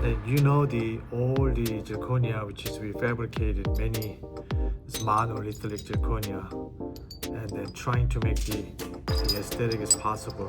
And all the zirconia which is refabricated, many is monolithic zirconia, and then trying to make the aesthetic as possible.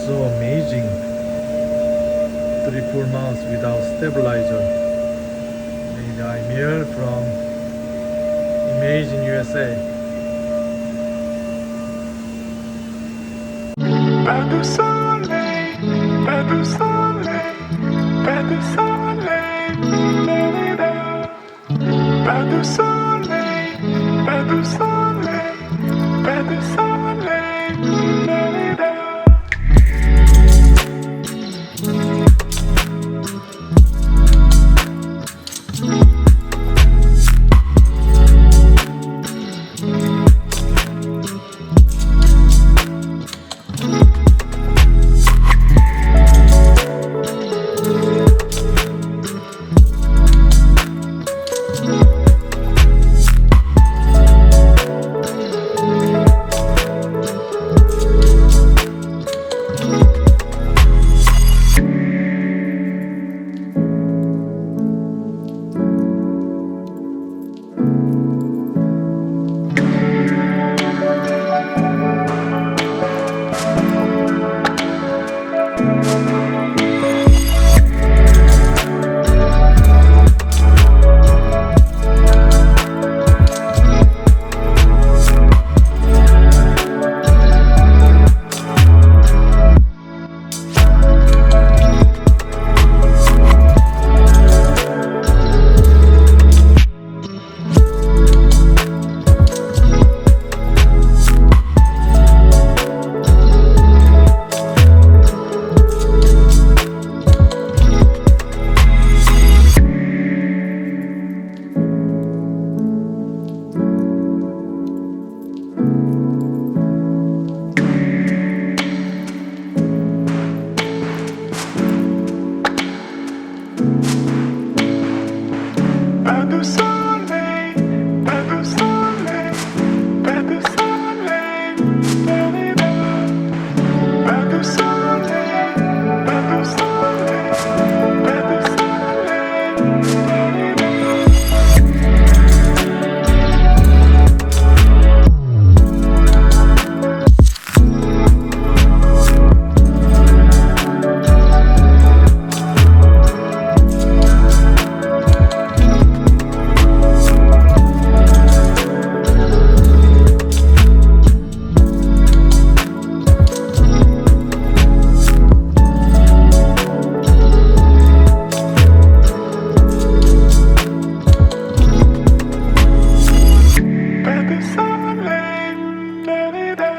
So amazing. 3-4 months without stabilizer. And I'm here from Imagine USA. Pas de soleil, pas de soleil, pas de soleil, la-la-la. Pas de soleil, pas de soleil, pas de soleil, la-la-la. du soleil, pas de soleil, pas de soleil, da-di-da. Pas de soleil, pas de soleil, pas de soleil, da-di-da. Pas de soleil, da-di-da.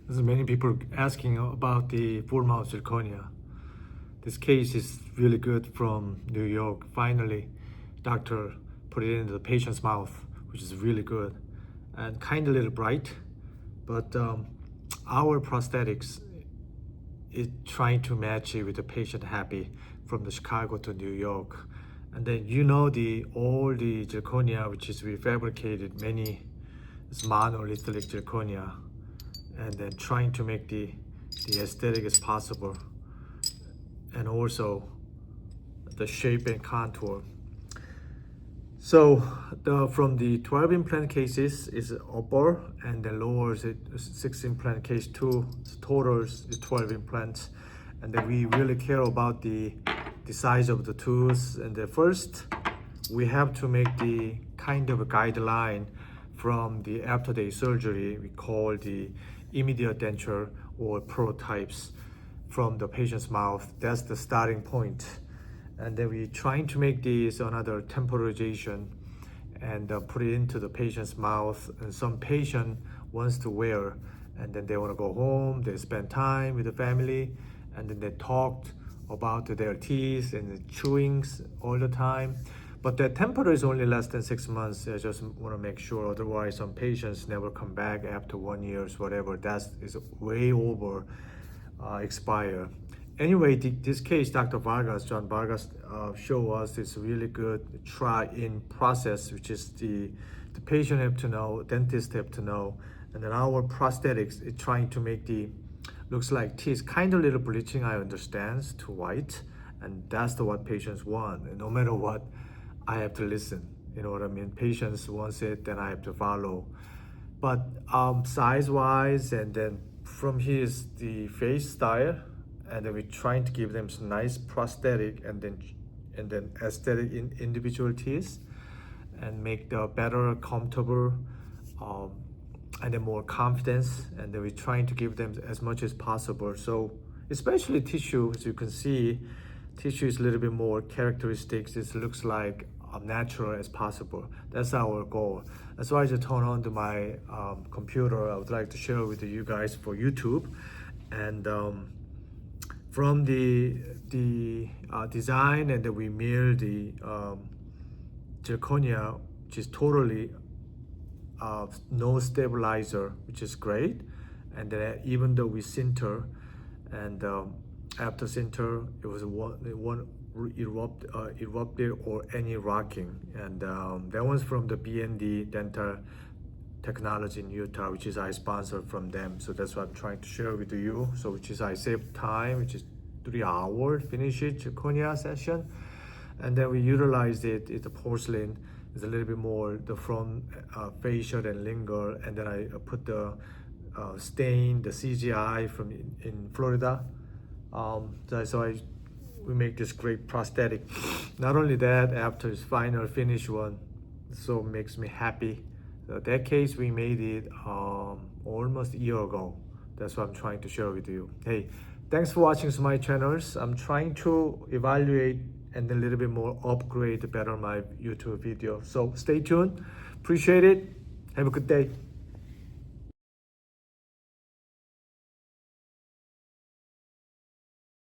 There's many people asking about the full mouth zirconia. This case is really good from New York. Finally, doctor put it into the patient's mouth, which is really good and kind of a little bright. But our prosthetics is trying to match it with the patient happy from the Chicago to New York. And then all the zirconia, which is refabricated, many is monolithic zirconia, and then trying to make the aesthetic as possible, and also the shape and contour. So from the 12 implant cases is upper, and the lower is 6 implant case 2, total is 12 implants. And then we really care about the size of the tooth. And the first, we have to make the kind of a guideline from the after day surgery. We call the immediate denture or prototypes from the patient's mouth. That's the starting point. And then we're trying to make this another temporization and put it into the patient's mouth. And some patient wants to wear, and then they want to go home, they spend time with the family, and then they talked about their teeth and the chewings all the time. But the temporary is only less than 6 months. I just want to make sure, otherwise some patients never come back after 1 year, whatever. That is way over expire. Anyway, this case, Dr. Vargas, John Vargas, show us this really good try-in process, which is the patient have to know, dentist have to know, and then our prosthetics is trying to make the looks like teeth kind of little bleaching, I understand, to white, and that's what patients want. And no matter what, I have to listen. You know what I mean? Patients wants it, then I have to follow. But size-wise, and then from here is the face style, and then we're trying to give them some nice prosthetic and then aesthetic individual teeth, and make the better comfortable, and then more confidence, and then we're trying to give them as much as possible. So especially tissue, as you can see, tissue is a little bit more characteristics. It looks like natural as possible. That's our goal. That's why I just turn on to my computer. I would like to share with you guys for YouTube. And from the design, and then we mirror the zirconia, which is totally no stabilizer, which is great. And then even though we sinter, and after sinter, it was one erupted or any rocking, and that was from the BND Dental Technology in Utah, which is I sponsored from them. So that's what I'm trying to share with you. So which is I save time, which is 3 hours, finish it, zirconia session. And then we utilized it, it's a porcelain, it's a little bit more the front facial and linger, and then I put the stain, the CGI from in Florida. So we make this great prosthetic. Not only that, after its final finish one, so makes me happy. So that case we made it almost a year ago. That's what I'm trying to share with you. Hey, thanks for watching my channels. I'm trying to evaluate and a little bit more upgrade to better my YouTube video. So stay tuned. Appreciate it. Have a good day.